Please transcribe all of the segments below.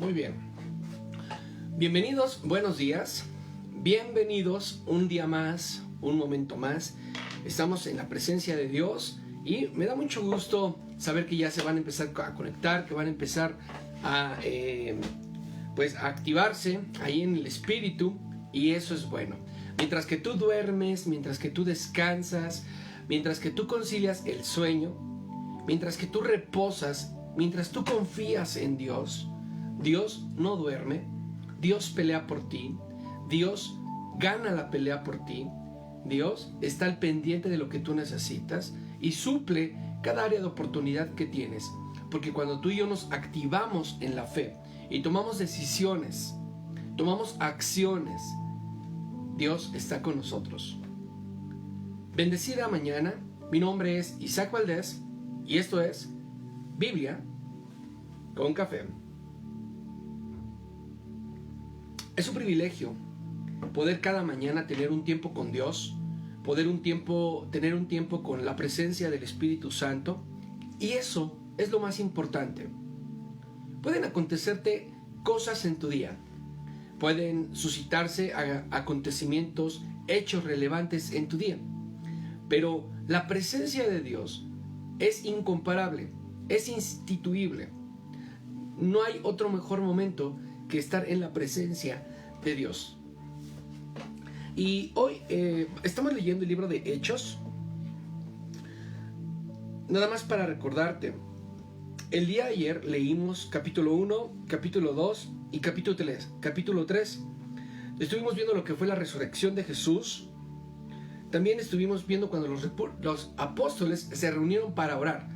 Muy bien. Bienvenidos, buenos días. Bienvenidos un día más, un momento más. Estamos en la presencia de Dios y me da mucho gusto saber que ya se van a empezar a conectar, que van a empezar a, a activarse ahí en el espíritu, y eso es bueno. Mientras que tú duermes, mientras que tú descansas, mientras que tú concilias el sueño, mientras que tú reposas, mientras tú confías en Dios, Dios no duerme, Dios pelea por ti, Dios gana la pelea por ti, Dios está al pendiente de lo que tú necesitas y suple cada área de oportunidad que tienes. Porque cuando tú y yo nos activamos en la fe y tomamos decisiones, tomamos acciones, Dios está con nosotros. Bendecida mañana. Mi nombre es Isaac Valdés y esto es Biblia con Café. Es un privilegio poder cada mañana tener un tiempo con Dios, tener un tiempo con la presencia del Espíritu Santo, y eso es lo más importante. Pueden acontecerte cosas en tu día, pueden suscitarse acontecimientos, hechos relevantes en tu día, pero la presencia de Dios es incomparable, es instituible. No hay otro mejor momento que estar en la presencia de Dios. Y hoy estamos leyendo el libro de Hechos. Nada más para recordarte, el día de ayer leímos capítulo 1, capítulo 2 y capítulo 3. Estuvimos viendo lo que fue la resurrección de Jesús. También estuvimos viendo cuando los apóstoles se reunieron para orar.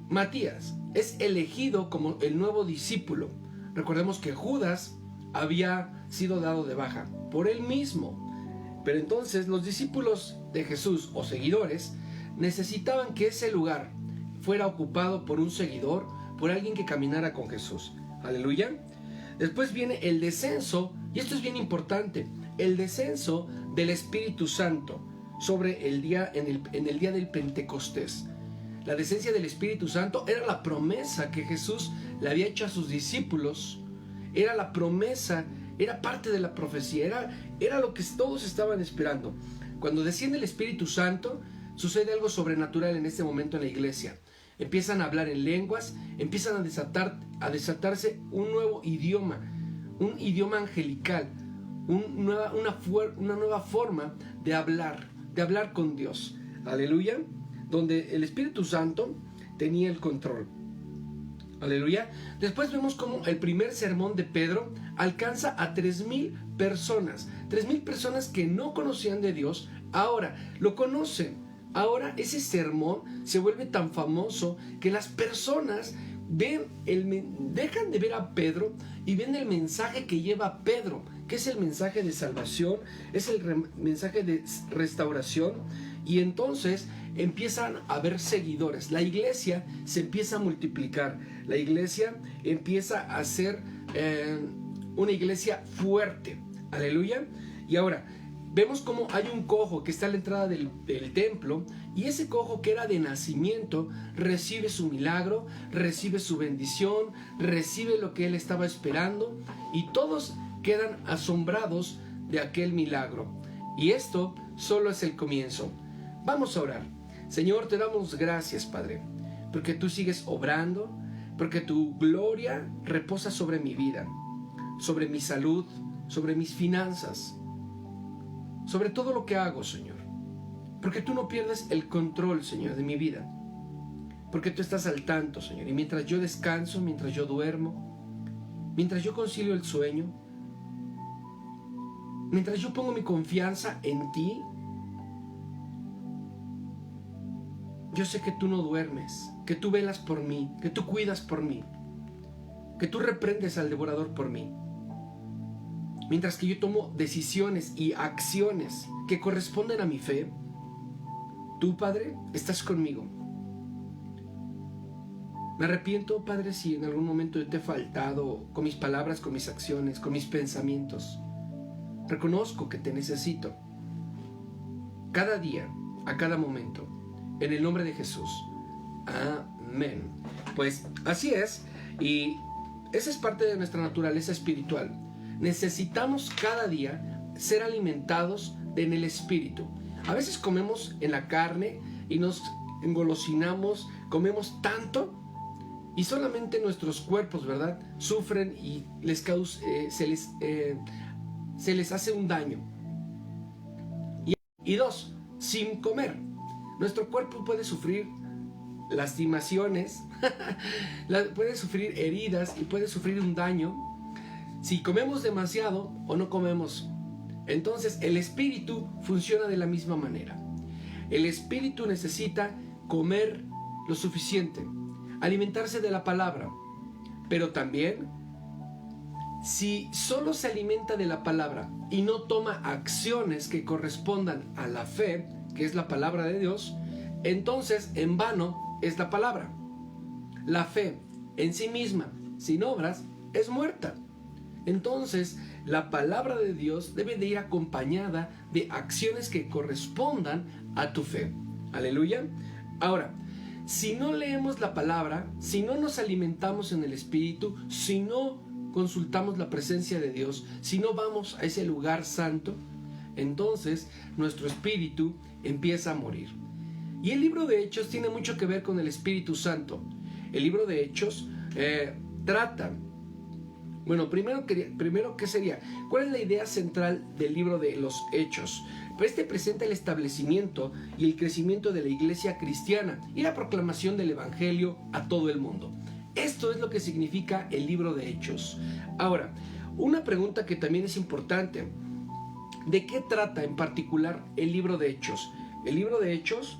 Matías es elegido como el nuevo discípulo. Recordemos que Judas había sido dado de baja por él mismo. Pero entonces los discípulos de Jesús o seguidores necesitaban que ese lugar fuera ocupado por un seguidor, por alguien que caminara con Jesús. Aleluya. Después viene el descenso, y esto es bien importante, el descenso del Espíritu Santo sobre el día, en el día del Pentecostés. La descendencia del Espíritu Santo era la promesa que Jesús le había hecho a sus discípulos. Era la promesa, era parte de la profecía, era lo que todos estaban esperando. Cuando desciende el Espíritu Santo, sucede algo sobrenatural en este momento en la iglesia. Empiezan a hablar en lenguas, empiezan a desatarse un nuevo idioma, un idioma angelical, una nueva forma de hablar con Dios. Aleluya. Donde el Espíritu Santo tenía el control. Aleluya. Después vemos cómo el primer sermón de Pedro alcanza a 3,000 personas. 3,000 personas que no conocían de Dios, ahora lo conocen. Ahora ese sermón se vuelve tan famoso que las personas dejan de ver a Pedro y ven el mensaje que lleva Pedro, que es el mensaje de salvación, es el mensaje de restauración, y entonces empiezan a haber seguidores. La iglesia se empieza a multiplicar, la iglesia empieza a ser una iglesia fuerte. Aleluya. Y ahora vemos cómo hay un cojo que está a la entrada del templo, y ese cojo que era de nacimiento recibe su milagro, recibe su bendición, recibe lo que él estaba esperando, y todos quedan asombrados de aquel milagro. Y esto solo es el comienzo. Vamos a orar. Señor, te damos gracias, Padre, porque tú sigues obrando, porque tu gloria reposa sobre mi vida, sobre mi salud, sobre mis finanzas, sobre todo lo que hago, Señor. Porque tú no pierdes el control, Señor, de mi vida. Porque tú estás al tanto, Señor. Y mientras yo descanso, mientras yo duermo, mientras yo concilio el sueño, mientras yo pongo mi confianza en ti, yo sé que tú no duermes, que tú velas por mí, que tú cuidas por mí, que tú reprendes al devorador por mí. Mientras que yo tomo decisiones y acciones que corresponden a mi fe, tú, Padre, estás conmigo. Me arrepiento, Padre, si en algún momento yo te he faltado con mis palabras, con mis acciones, con mis pensamientos. Reconozco que te necesito cada día, a cada momento, en el nombre de Jesús. Amén. Pues así es, y Esa es parte de nuestra naturaleza espiritual. Necesitamos cada día ser alimentados en el espíritu. A veces comemos en la carne y nos engolosinamos, comemos tanto y solamente nuestros cuerpos, ¿verdad?, sufren y se les hace un daño. Y dos, sin comer. Nuestro cuerpo puede sufrir lastimaciones, puede sufrir heridas y puede sufrir un daño si comemos demasiado o no comemos. Entonces el espíritu funciona de la misma manera. El espíritu necesita comer lo suficiente, alimentarse de la palabra, pero también si solo se alimenta de la palabra y no toma acciones que correspondan a la fe, que es la palabra de Dios, entonces en vano es la palabra. La fe en sí misma, sin obras, es muerta. Entonces, la palabra de Dios debe de ir acompañada de acciones que correspondan a tu fe. Aleluya. Ahora, si no leemos la palabra, si no nos alimentamos en el Espíritu, si no consultamos la presencia de Dios, si no vamos a ese lugar santo, entonces nuestro espíritu empieza a morir. Y el libro de Hechos tiene mucho que ver con el Espíritu Santo. El libro de Hechos trata... Bueno, primero, ¿qué sería? ¿Cuál es la idea central del libro de los Hechos? Pues este presenta el establecimiento y el crecimiento de la iglesia cristiana y la proclamación del evangelio a todo el mundo. Esto es lo que significa el libro de Hechos. Ahora, una pregunta que también es importante. ¿De qué trata en particular el libro de Hechos? El libro de Hechos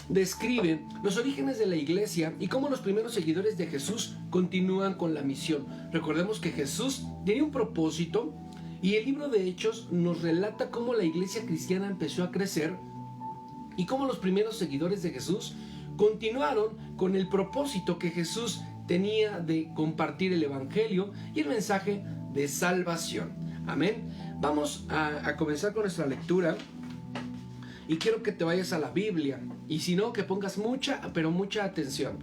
describe los orígenes de la iglesia y cómo los primeros seguidores de Jesús continúan con la misión. Recordemos que Jesús tenía un propósito y el libro de Hechos nos relata cómo la iglesia cristiana empezó a crecer y cómo los primeros seguidores de Jesús continuaron con el propósito que Jesús tenía de compartir el evangelio y el mensaje de salvación. Amén. Vamos a comenzar con nuestra lectura. Y quiero que te vayas a la Biblia. Y si no, que pongas mucha atención.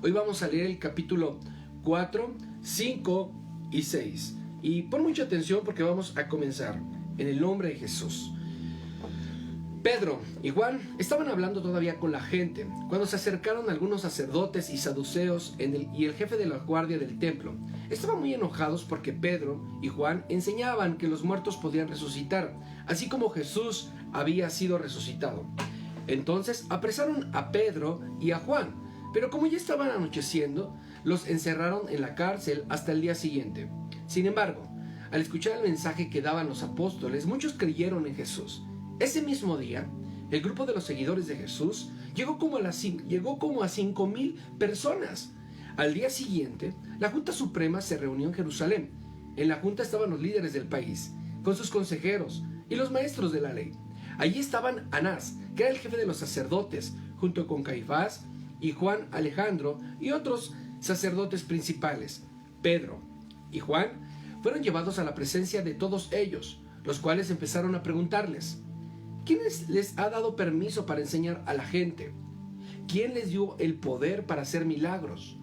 Hoy vamos a leer el capítulo 4, 5 y 6. Y pon mucha atención porque vamos a comenzar en el nombre de Jesús. Pedro y Juan estaban hablando todavía con la gente cuando se acercaron algunos sacerdotes y saduceos y el jefe de la guardia del templo. Estaban muy enojados porque Pedro y Juan enseñaban que los muertos podían resucitar, así como Jesús había sido resucitado. Entonces apresaron a Pedro y a Juan, pero como ya estaban anocheciendo, los encerraron en la cárcel hasta el día siguiente. Sin embargo, al escuchar el mensaje que daban los apóstoles, muchos creyeron en Jesús. Ese mismo día, el grupo de los seguidores de Jesús llegó como a 5,000 personas. Al día siguiente, la Junta Suprema se reunió en Jerusalén. En la Junta estaban los líderes del país, con sus consejeros y los maestros de la ley. Allí estaban Anás, que era el jefe de los sacerdotes, junto con Caifás y Juan Alejandro y otros sacerdotes principales. Pedro y Juan fueron llevados a la presencia de todos ellos, los cuales empezaron a preguntarles: ¿quién les ha dado permiso para enseñar a la gente? ¿Quién les dio el poder para hacer milagros?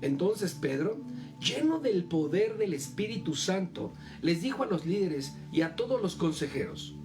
Entonces Pedro, lleno del poder del Espíritu Santo, les dijo a los líderes y a todos los consejeros: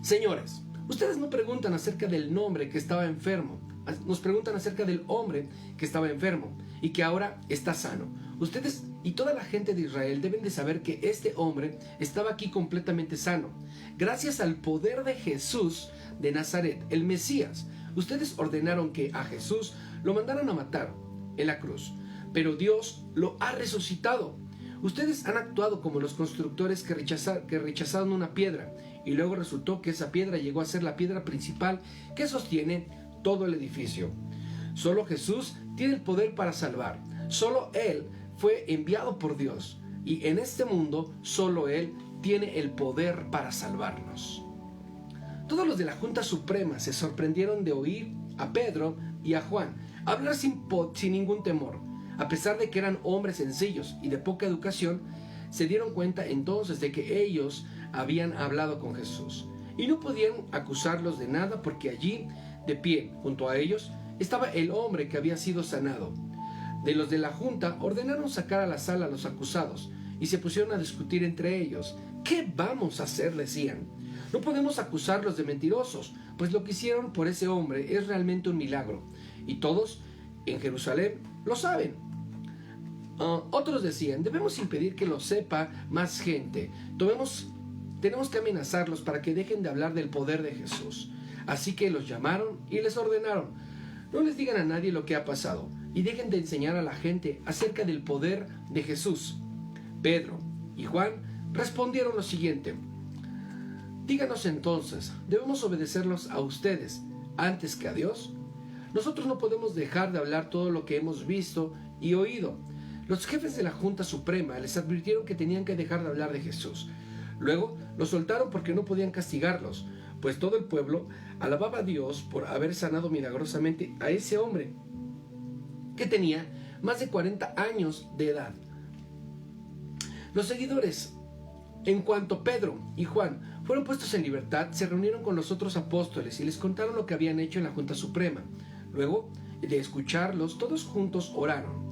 Señores, ustedes no preguntan acerca del hombre que estaba enfermo, nos preguntan acerca del hombre que estaba enfermo y que ahora está sano. Ustedes y toda la gente de Israel deben de saber que este hombre estaba aquí completamente sano, gracias al poder de Jesús de Nazaret, el Mesías. Ustedes ordenaron que a Jesús lo mandaran a matar en la cruz, pero Dios lo ha resucitado. Ustedes han actuado como los constructores que rechazaron una piedra, y luego resultó que esa piedra llegó a ser la piedra principal que sostiene todo el edificio. Solo Jesús tiene el poder para salvar. Solo Él fue enviado por Dios, y en este mundo solo Él tiene el poder para salvarnos. Todos los de la Junta Suprema se sorprendieron de oír a Pedro y a Juan hablar sin ningún temor. A pesar de que eran hombres sencillos y de poca educación, se dieron cuenta entonces de que ellos habían hablado con Jesús y no podían acusarlos de nada, porque allí, de pie junto a ellos, estaba el hombre que había sido sanado. de los de la junta ordenaron sacar a la sala a los acusados y se pusieron a discutir entre ellos. ¿Qué vamos a hacer?, decían. No podemos acusarlos de mentirosos, pues lo que hicieron por ese hombre es realmente un milagro, y todos en Jerusalén lo saben. Otros decían, debemos impedir que lo sepa más gente. Tenemos que amenazarlos para que dejen de hablar del poder de Jesús. Así que los llamaron y les ordenaron, no les digan a nadie lo que ha pasado y dejen de enseñar a la gente acerca del poder de Jesús. Pedro y Juan respondieron lo siguiente: díganos entonces, ¿debemos obedecerlos a ustedes antes que a Dios? Nosotros no podemos dejar de hablar todo lo que hemos visto y oído. Los jefes de la Junta Suprema les advirtieron que tenían que dejar de hablar de Jesús. Luego los soltaron porque no podían castigarlos, pues todo el pueblo alababa a Dios por haber sanado milagrosamente a ese hombre que tenía más de 40 años de edad. Los seguidores, en cuanto Pedro y Juan fueron puestos en libertad, se reunieron con los otros apóstoles y les contaron lo que habían hecho en la Junta Suprema. Luego de escucharlos, todos juntos oraron.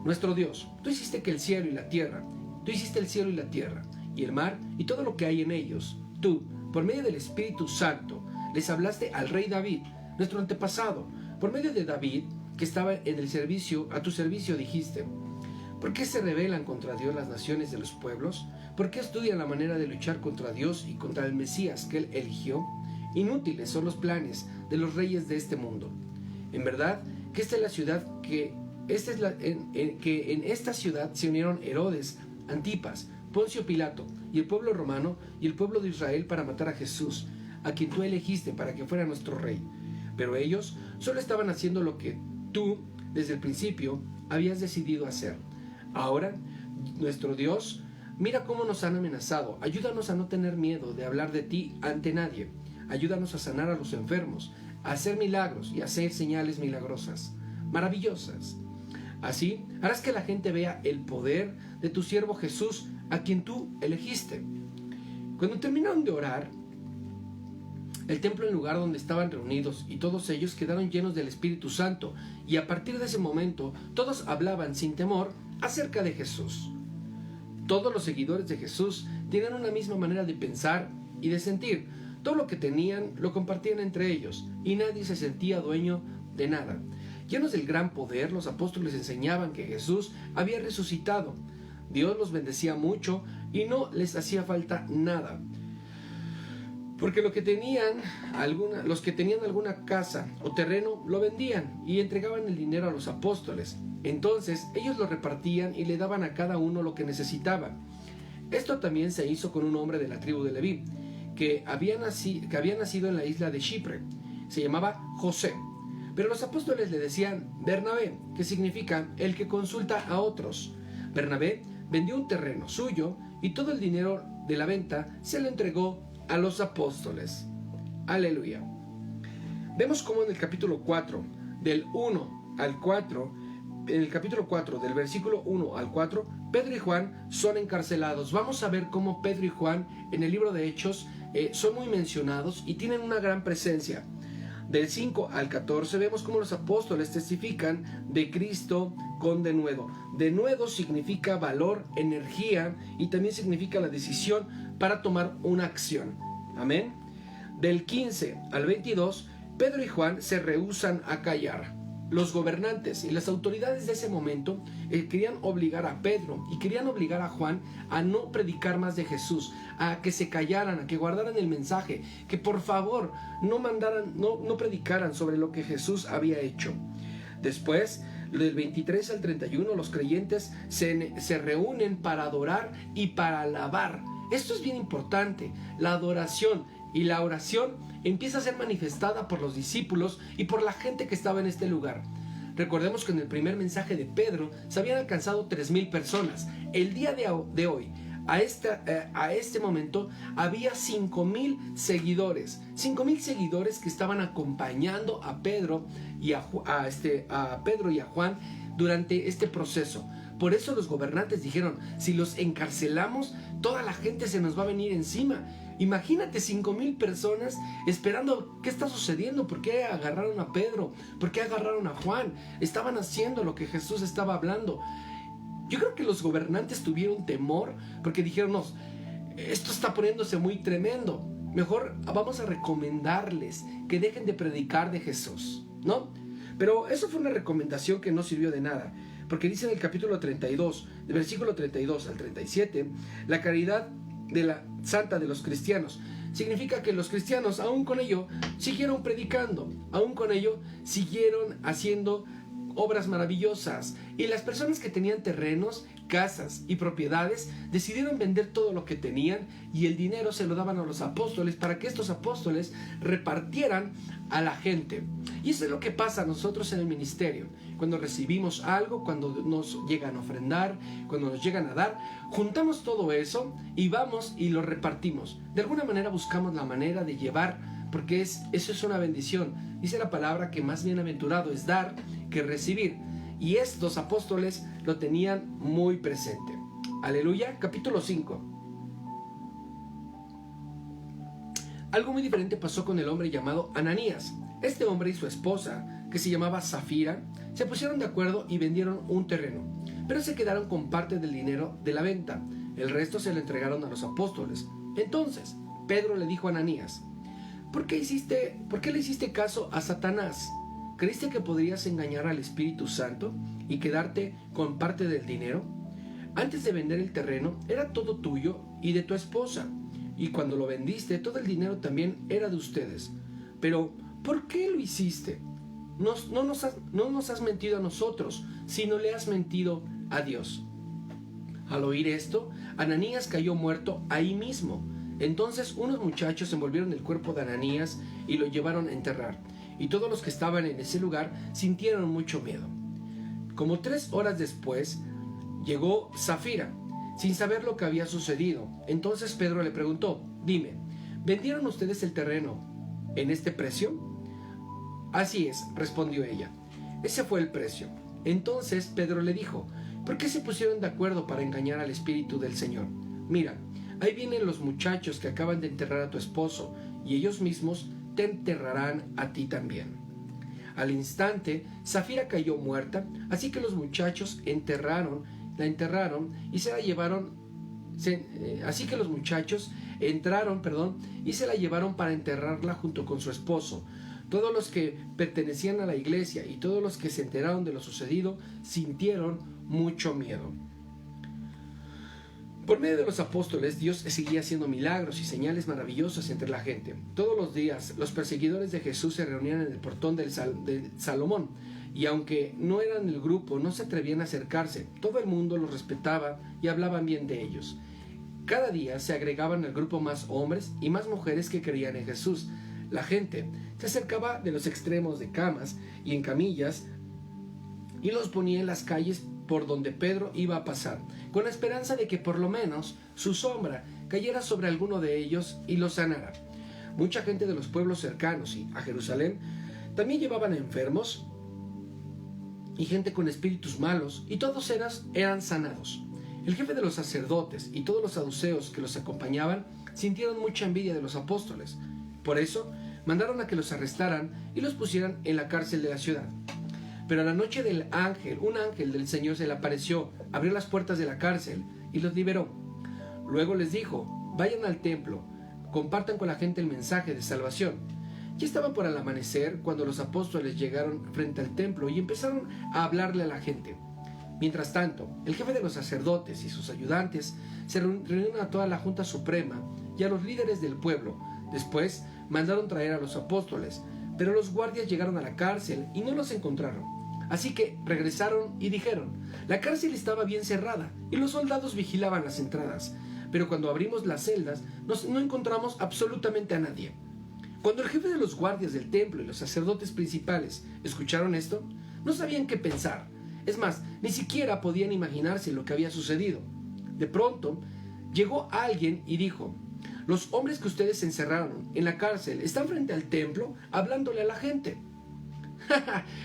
Nuestro Dios, tú hiciste el cielo y la tierra, y el mar y todo lo que hay en ellos. Tú, por medio del Espíritu Santo, les hablaste al rey David, nuestro antepasado. Por medio de David, que estaba en el servicio, a tu servicio, dijiste: ¿por qué se rebelan contra Dios las naciones de los pueblos? ¿Por qué estudian la manera de luchar contra Dios y contra el Mesías que Él eligió? Inútiles son los planes de los reyes de este mundo. En verdad, que esta es la ciudad que en esta ciudad se unieron Herodes, Antipas, Poncio Pilato y el pueblo romano y el pueblo de Israel para matar a Jesús, a quien tú elegiste para que fuera nuestro rey. Pero ellos solo estaban haciendo lo que tú, desde el principio, habías decidido hacer. Ahora, nuestro Dios, mira cómo nos han amenazado. Ayúdanos a no tener miedo de hablar de ti ante nadie. Ayúdanos a sanar a los enfermos, a hacer milagros y a hacer señales milagrosas, maravillosas. Así harás que la gente vea el poder de tu siervo Jesús, a quien tú elegiste. Cuando terminaron de orar, el templo, en el lugar donde estaban reunidos, y todos ellos quedaron llenos del Espíritu Santo, y a partir de ese momento todos hablaban sin temor acerca de Jesús. Todos los seguidores de Jesús tenían una misma manera de pensar y de sentir. Todo lo que tenían lo compartían entre ellos, y nadie se sentía dueño de nada. Llenos del gran poder, los apóstoles enseñaban que Jesús había resucitado. Dios los bendecía mucho y no les hacía falta nada, porque los que tenían alguna casa o terreno lo vendían y entregaban el dinero a los apóstoles. Entonces ellos lo repartían y le daban a cada uno lo que necesitaba. Esto también se hizo con un hombre de la tribu de Leví, que había nacido en la isla de Chipre. Se llamaba José. Pero los apóstoles le decían Bernabé, que significa el que consulta a otros. Bernabé vendió un terreno suyo y todo el dinero de la venta se lo entregó a los apóstoles. Aleluya. Vemos cómo en el capítulo 4, del 1 al 4, en el capítulo 4, del versículo 1 al 4, Pedro y Juan son encarcelados. Vamos a ver cómo Pedro y Juan en el libro de Hechos son muy mencionados y tienen una gran presencia. Del 5 al 14 vemos cómo los apóstoles testifican de Cristo con denuedo. Denuedo significa valor, energía, y también significa la decisión para tomar una acción. Amén. Del 15 al 22, Pedro y Juan se rehúsan a callar. Los gobernantes y las autoridades de ese momento querían obligar a Pedro y querían obligar a Juan a no predicar más de Jesús, a que se callaran, a que guardaran el mensaje, que por favor no predicaran sobre lo que Jesús había hecho. Después, del 23 al 31, los creyentes se reúnen para adorar y para alabar. Esto es bien importante. La adoración y la oración empieza a ser manifestada por los discípulos y por la gente que estaba en este lugar. Recordemos que en el primer mensaje de Pedro se habían alcanzado 3,000 personas. El día de hoy, a este momento, había 5,000 seguidores. 5,000 seguidores que estaban acompañando a Pedro y a Juan durante este proceso. Por eso los gobernantes dijeron: si los encarcelamos, toda la gente se nos va a venir encima. Imagínate 5,000 personas esperando qué está sucediendo, por qué agarraron a Pedro, por qué agarraron a Juan. Estaban haciendo lo que Jesús estaba hablando. Yo creo que los gobernantes tuvieron temor porque dijeron, no, esto está poniéndose muy tremendo. Mejor vamos a recomendarles que dejen de predicar de Jesús, ¿no? Pero eso fue una recomendación que no sirvió de nada, porque dice en el capítulo 32, del versículo 32 al 37, la caridad de la santa de los cristianos. Significa que los cristianos, aún con ello, siguieron predicando, aún con ello, siguieron haciendo obras maravillosas. Y las personas que tenían terrenos, casas y propiedades decidieron vender todo lo que tenían y el dinero se lo daban a los apóstoles para que estos apóstoles repartieran a la gente. Y eso es lo que pasa a nosotros en el ministerio. Cuando recibimos algo, cuando nos llegan a ofrendar, cuando nos llegan a dar, juntamos todo eso y vamos y lo repartimos. De alguna manera buscamos la manera de llevar, porque eso es una bendición. Dice la palabra que más bienaventurado es dar que recibir. Y estos apóstoles lo tenían muy presente. Aleluya. Capítulo 5. Algo muy diferente pasó con el hombre llamado Ananías. Este hombre y su esposa, que se llamaba Zafira, se pusieron de acuerdo y vendieron un terreno, pero se quedaron con parte del dinero de la venta. El resto se lo entregaron a los apóstoles. Entonces Pedro le dijo a Ananías, ¿por qué le hiciste caso a Satanás? ¿Creíste que podrías engañar al Espíritu Santo y quedarte con parte del dinero? Antes de vender el terreno, era todo tuyo y de tu esposa. Y cuando lo vendiste, todo el dinero también era de ustedes. Pero, ¿por qué lo hiciste? No nos has mentido a nosotros, sino le has mentido a Dios. Al oír esto, Ananías cayó muerto ahí mismo. Entonces unos muchachos envolvieron el cuerpo de Ananías y lo llevaron a enterrar. Y todos los que estaban en ese lugar sintieron mucho miedo. Como 3 horas después, llegó Zafira, sin saber lo que había sucedido. Entonces Pedro le preguntó, dime, ¿vendieron ustedes el terreno en este precio? Así es, respondió ella. Ese fue el precio. Entonces Pedro le dijo, ¿por qué se pusieron de acuerdo para engañar al Espíritu del Señor? Mira, ahí vienen los muchachos que acaban de enterrar a tu esposo, y ellos mismos te enterrarán a ti también. Al instante, Zafira cayó muerta, así que los muchachos la entraron y se la llevaron para enterrarla junto con su esposo. Todos los que pertenecían a la iglesia y todos los que se enteraron de lo sucedido sintieron mucho miedo. Por medio de los apóstoles, Dios seguía haciendo milagros y señales maravillosas entre la gente. Todos los días, los perseguidores de Jesús se reunían en el portón de Salomón, y aunque no eran el grupo, no se atrevían a acercarse. Todo el mundo los respetaba y hablaban bien de ellos. Cada día se agregaban al grupo más hombres y más mujeres que creían en Jesús. La gente se acercaba de los extremos de camas y en camillas y los ponía en las calles por donde Pedro iba a pasar, con la esperanza de que por lo menos su sombra cayera sobre alguno de ellos y los sanara. Mucha gente de los pueblos cercanos y a Jerusalén también llevaban enfermos y gente con espíritus malos, y todos eran sanados. El jefe de los sacerdotes y todos los saduceos que los acompañaban sintieron mucha envidia de los apóstoles. Por eso mandaron a que los arrestaran y los pusieran en la cárcel de la ciudad. Pero a la noche un ángel del Señor se le apareció, abrió las puertas de la cárcel y los liberó. Luego les dijo, vayan al templo, compartan con la gente el mensaje de salvación. Ya estaba por el amanecer cuando los apóstoles llegaron frente al templo y empezaron a hablarle a la gente. Mientras tanto, el jefe de los sacerdotes y sus ayudantes se reunieron a toda la Junta Suprema y a los líderes del pueblo. Después mandaron traer a los apóstoles, pero los guardias llegaron a la cárcel y no los encontraron. Así que regresaron y dijeron, la cárcel estaba bien cerrada y los soldados vigilaban las entradas, pero cuando abrimos las celdas no encontramos absolutamente a nadie. Cuando el jefe de los guardias del templo y los sacerdotes principales escucharon esto, no sabían qué pensar. Es más, ni siquiera podían imaginarse lo que había sucedido. De pronto, llegó alguien y dijo, los hombres que ustedes encerraron en la cárcel están frente al templo hablándole a la gente.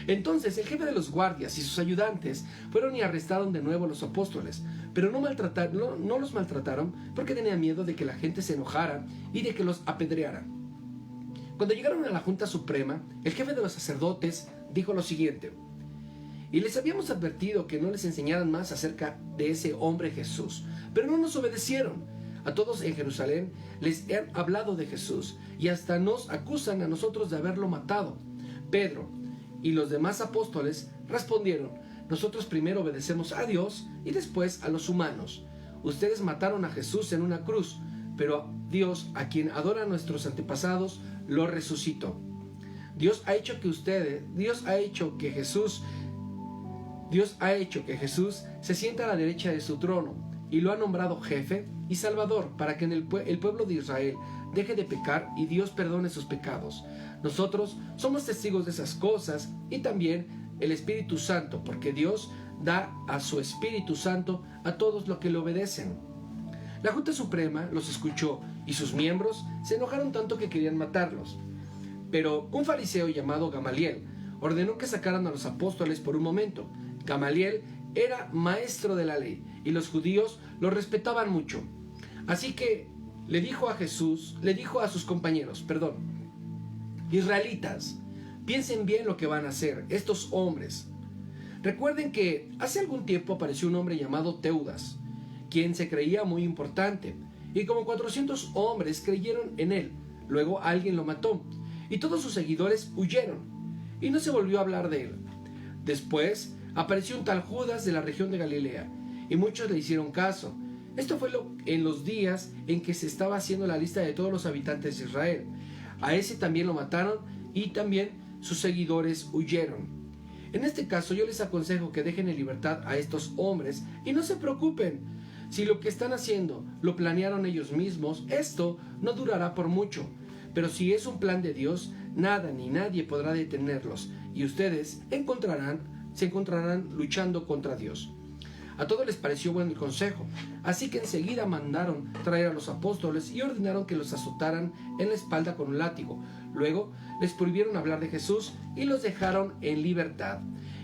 Entonces el jefe de los guardias y sus ayudantes fueron y arrestaron de nuevo a los apóstoles, pero no los maltrataron porque tenían miedo de que la gente se enojara y de que los apedreara. Cuando llegaron a la Junta Suprema, el jefe de los sacerdotes dijo lo siguiente: y les habíamos advertido que no les enseñaran más acerca de ese hombre Jesús, pero no nos obedecieron. A todos en Jerusalén les han hablado de Jesús y hasta nos acusan a nosotros de haberlo matado. Pedro y los demás apóstoles respondieron: nosotros primero obedecemos a Dios y después a los humanos. Ustedes mataron a Jesús en una cruz, pero Dios, a quien adoran nuestros antepasados, lo resucitó. Dios ha hecho que Jesús se sienta a la derecha de su trono y lo ha nombrado jefe y salvador para que el pueblo de Israel deje de pecar y Dios perdone sus pecados. Nosotros somos testigos de esas cosas y también el Espíritu Santo, porque Dios da a su Espíritu Santo a todos los que le obedecen. La Junta Suprema los escuchó y sus miembros se enojaron tanto que querían matarlos. Pero un fariseo llamado Gamaliel ordenó que sacaran a los apóstoles por un momento. Gamaliel era maestro de la ley y los judíos lo respetaban mucho. Así que le dijo a sus compañeros, israelitas, piensen bien lo que van a hacer estos hombres. Recuerden que hace algún tiempo apareció un hombre llamado Teudas, quien se creía muy importante, y como 400 hombres creyeron en él. Luego alguien lo mató, y todos sus seguidores huyeron, y no se volvió a hablar de él. Después apareció un tal Judas de la región de Galilea, y muchos le hicieron caso. Esto fue en los días en que se estaba haciendo la lista de todos los habitantes de Israel. A ese también lo mataron, y también sus seguidores huyeron. En este caso yo les aconsejo que dejen en libertad a estos hombres y no se preocupen. Si lo que están haciendo lo planearon ellos mismos, esto no durará por mucho. Pero si es un plan de Dios, nada ni nadie podrá detenerlos y ustedes se encontrarán luchando contra Dios. A todos les pareció bueno el consejo, así que enseguida mandaron traer a los apóstoles y ordenaron que los azotaran en la espalda con un látigo. Luego les prohibieron hablar de Jesús y los dejaron en libertad.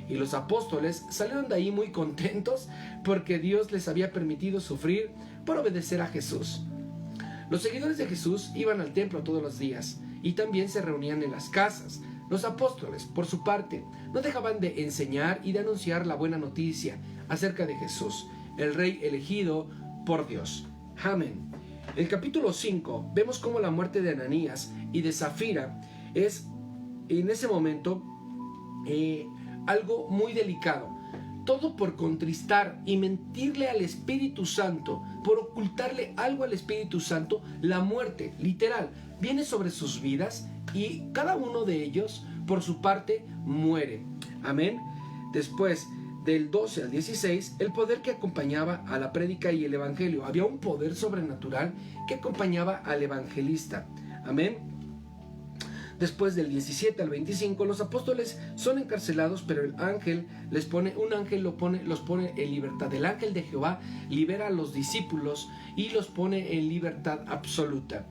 Y los apóstoles salieron de ahí muy contentos porque Dios les había permitido sufrir por obedecer a Jesús. Los seguidores de Jesús iban al templo todos los días y también se reunían en las casas. Los apóstoles, por su parte, no dejaban de enseñar y de anunciar la buena noticia acerca de Jesús, el Rey elegido por Dios. Amén. En el capítulo 5 vemos cómo la muerte de Ananías y de Zafira es en ese momento algo muy delicado. Todo por contristar y mentirle al Espíritu Santo, por ocultarle algo al Espíritu Santo, la muerte, literal, viene sobre sus vidas y cada uno de ellos, por su parte, muere. Amén. Después, del 12 al 16, el poder que acompañaba a la prédica y el evangelio. Había un poder sobrenatural que acompañaba al evangelista. Amén. Después del 17 al 25, los apóstoles son encarcelados, pero el ángel los pone en libertad. El ángel de Jehová libera a los discípulos y los pone en libertad absoluta.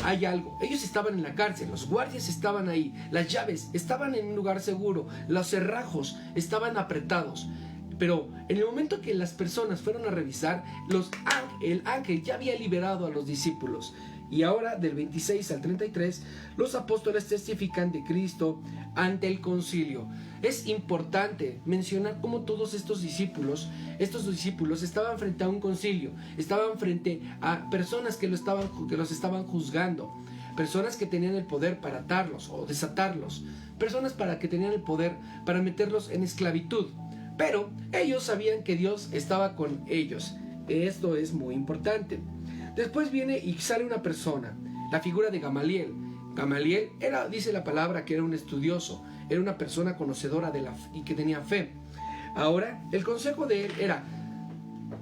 Hay algo, ellos estaban en la cárcel, los guardias estaban ahí, las llaves estaban en un lugar seguro, los cerrajos estaban apretados. Pero en el momento que las personas fueron a revisar, el ángel ya había liberado a los discípulos. Y ahora, del 26 al 33, los apóstoles testifican de Cristo ante el concilio. Es importante mencionar cómo todos estos discípulos estaban frente a un concilio, estaban frente a personas que los estaban juzgando, personas que tenían el poder para atarlos o desatarlos, personas que tenían el poder para meterlos en esclavitud. Pero ellos sabían que Dios estaba con ellos. Esto es muy importante. Después viene y sale una persona, la figura de Gamaliel. Gamaliel dice la palabra que era un estudioso, era una persona conocedora y que tenía fe. Ahora, el consejo de él era: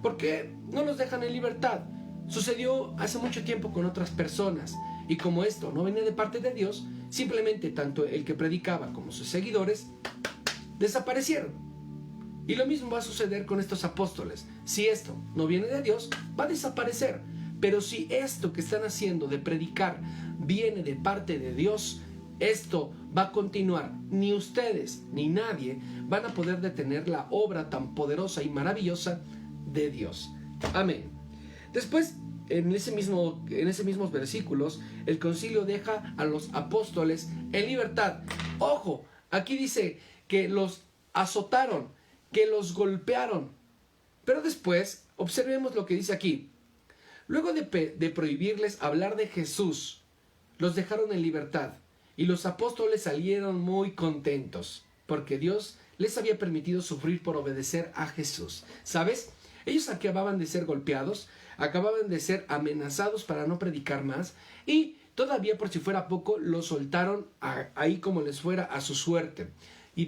¿por qué no los dejan en libertad? Sucedió hace mucho tiempo con otras personas, y como esto no venía de parte de Dios, simplemente tanto el que predicaba como sus seguidores desaparecieron. Y lo mismo va a suceder con estos apóstoles. Si esto no viene de Dios, va a desaparecer. Pero si esto que están haciendo de predicar viene de parte de Dios, Esto va a continuar. Ni ustedes ni nadie van a poder detener la obra tan poderosa y maravillosa de Dios. Amén. Después, en ese mismos versículos, el concilio deja a los apóstoles en libertad. Ojo, aquí dice que los azotaron, que los golpearon. Pero después, observemos lo que dice aquí. Luego de prohibirles hablar de Jesús, los dejaron en libertad. Y los apóstoles salieron muy contentos, porque Dios les había permitido sufrir por obedecer a Jesús. ¿Sabes? Ellos acababan de ser golpeados, acababan de ser amenazados para no predicar más, y todavía por si fuera poco, los soltaron ahí como les fuera a su suerte.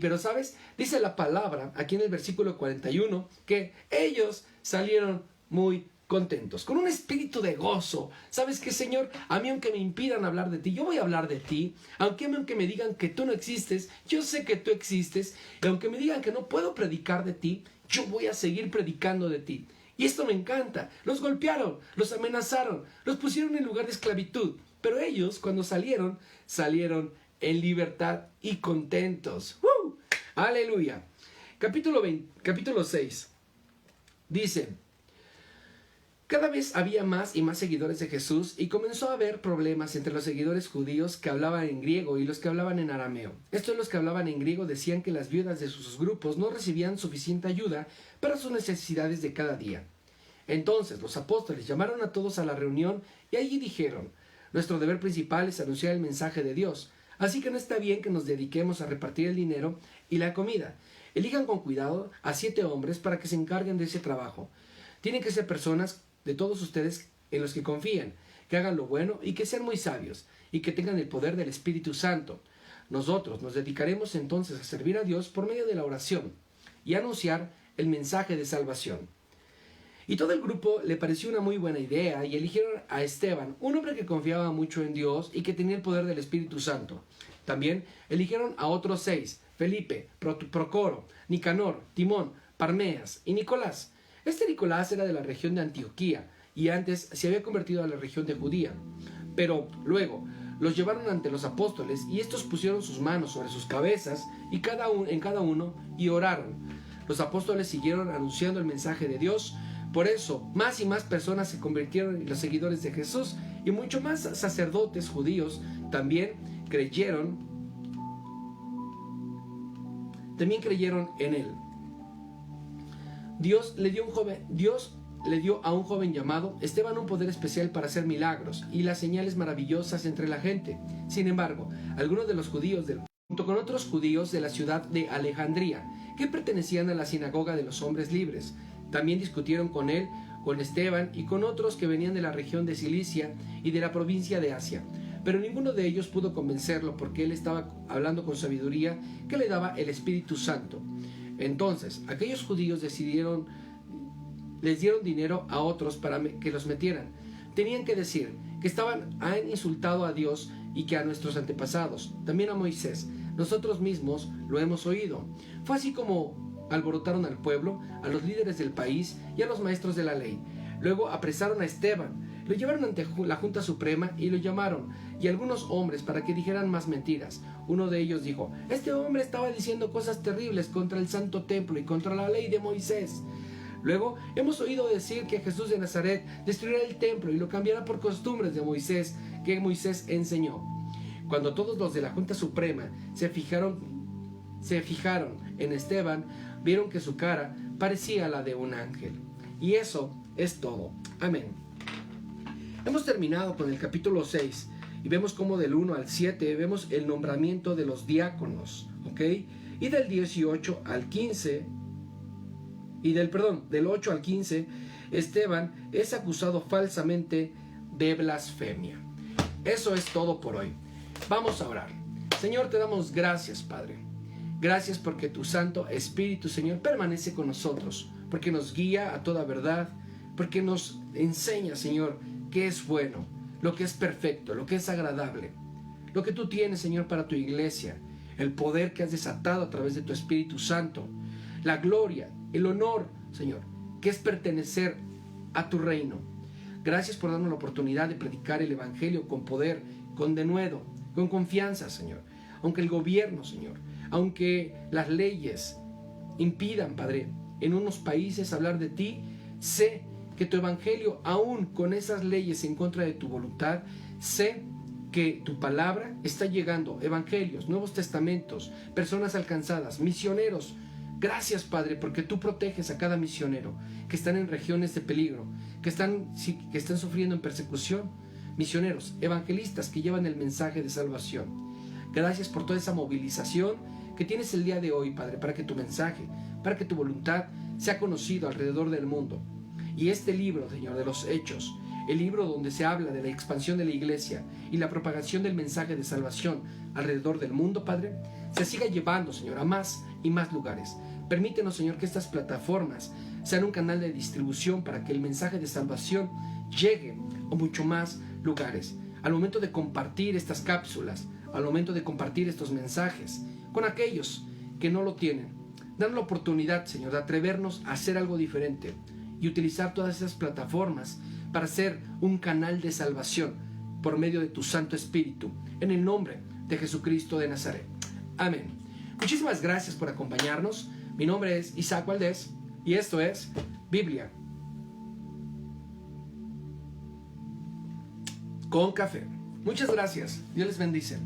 Pero ¿sabes? Dice la palabra, aquí en el versículo 41, que ellos salieron muy contentos, con un espíritu de gozo. ¿Sabes qué, Señor? A mí, aunque me impidan hablar de ti, yo voy a hablar de ti. Aunque me digan que tú no existes, yo sé que tú existes. Y aunque me digan que no puedo predicar de ti, yo voy a seguir predicando de ti. Y esto me encanta. Los golpearon, los amenazaron, los pusieron en lugar de esclavitud. Pero ellos, cuando salieron en libertad y contentos. ¡Uh! ¡Aleluya! Capítulo 6. Dice: cada vez había más y más seguidores de Jesús, y comenzó a haber problemas entre los seguidores judíos que hablaban en griego y los que hablaban en arameo. Estos, los que hablaban en griego, decían que las viudas de sus grupos no recibían suficiente ayuda para sus necesidades de cada día. Entonces los apóstoles llamaron a todos a la reunión y allí dijeron: nuestro deber principal es anunciar el mensaje de Dios, así que no está bien que nos dediquemos a repartir el dinero y la comida. Elijan con cuidado a 7 hombres para que se encarguen de ese trabajo. Tienen que ser personas de todos ustedes en los que confíen, que hagan lo bueno y que sean muy sabios, y que tengan el poder del Espíritu Santo. Nosotros nos dedicaremos entonces a servir a Dios por medio de la oración y anunciar el mensaje de salvación. Y todo el grupo le pareció una muy buena idea y eligieron a Esteban, un hombre que confiaba mucho en Dios y que tenía el poder del Espíritu Santo. También eligieron a otros 6, Felipe, Procoro, Nicanor, Timón, Parmenas y Nicolás. Este Nicolás era de la región de Antioquía y antes se había convertido a la región de Judía. Pero luego los llevaron ante los apóstoles y estos pusieron sus manos sobre sus cabezas y en cada uno y oraron. Los apóstoles siguieron anunciando el mensaje de Dios. Por eso más y más personas se convirtieron en los seguidores de Jesús, y mucho más sacerdotes judíos también creyeron en él. Dios le dio a un joven llamado Esteban un poder especial para hacer milagros y las señales maravillosas entre la gente. Sin embargo, algunos de los judíos junto con otros judíos de la ciudad de Alejandría, que pertenecían a la sinagoga de los hombres libres, también discutieron con Esteban y con otros que venían de la región de Cilicia y de la provincia de Asia. Pero ninguno de ellos pudo convencerlo, porque él estaba hablando con sabiduría que le daba el Espíritu Santo. Entonces aquellos judíos les dieron dinero a otros para que los metieran. Tenían que decir que han insultado a Dios y que a nuestros antepasados, también a Moisés. Nosotros mismos lo hemos oído. Fue así como alborotaron al pueblo, a los líderes del país y a los maestros de la ley. Luego apresaron a Esteban, lo llevaron ante la Junta Suprema y lo llamaron, y algunos hombres, para que dijeran más mentiras. Uno de ellos dijo: este hombre estaba diciendo cosas terribles contra el santo templo y contra la ley de Moisés. Luego hemos oído decir que Jesús de Nazaret destruirá el templo y lo cambiará por costumbres de Moisés, que Moisés enseñó. Cuando todos los de la Junta Suprema se fijaron en Esteban, vieron que su cara parecía la de un ángel. Y eso es todo. Amén. Hemos terminado con el capítulo 6 y vemos cómo del 1 al 7 vemos el nombramiento de los diáconos, ¿ok? Y del 18 al 15 del 8 al 15, Esteban es acusado falsamente de blasfemia. Eso es todo por hoy. Vamos a orar. Señor, te damos gracias, Padre. Gracias porque tu Santo Espíritu, Señor, permanece con nosotros, porque nos guía a toda verdad, porque nos enseña, Señor, qué es bueno, lo que es perfecto, lo que es agradable, lo que tú tienes, Señor, para tu iglesia, el poder que has desatado a través de tu Espíritu Santo, la gloria, el honor, Señor, que es pertenecer a tu reino. Gracias por darnos la oportunidad de predicar el Evangelio con poder, con denuedo, con confianza, Señor. Aunque el gobierno, Señor, aunque las leyes impidan, Padre, en unos países hablar de ti, sé que tu evangelio, aún con esas leyes en contra de tu voluntad, sé que tu palabra está llegando, evangelios, nuevos testamentos, personas alcanzadas, misioneros. Gracias, Padre, porque tú proteges a cada misionero que están en regiones de peligro, que están sufriendo en persecución. Misioneros, evangelistas que llevan el mensaje de salvación. Gracias por toda esa movilización que tienes el día de hoy, Padre, para que tu mensaje, para que tu voluntad sea conocido alrededor del mundo. Y este libro, Señor, de los Hechos, el libro donde se habla de la expansión de la iglesia y la propagación del mensaje de salvación alrededor del mundo, Padre, se siga llevando, Señor, a más y más lugares. Permítenos, Señor, que estas plataformas sean un canal de distribución para que el mensaje de salvación llegue a mucho más lugares. Al momento de compartir estas cápsulas, al momento de compartir estos mensajes con aquellos que no lo tienen, dan la oportunidad, Señor, de atrevernos a hacer algo diferente y utilizar todas esas plataformas para ser un canal de salvación por medio de tu Santo Espíritu, en el nombre de Jesucristo de Nazaret. Amén. Muchísimas gracias por acompañarnos. Mi nombre es Isaac Valdés y esto es Biblia con Café. Muchas gracias. Dios les bendice.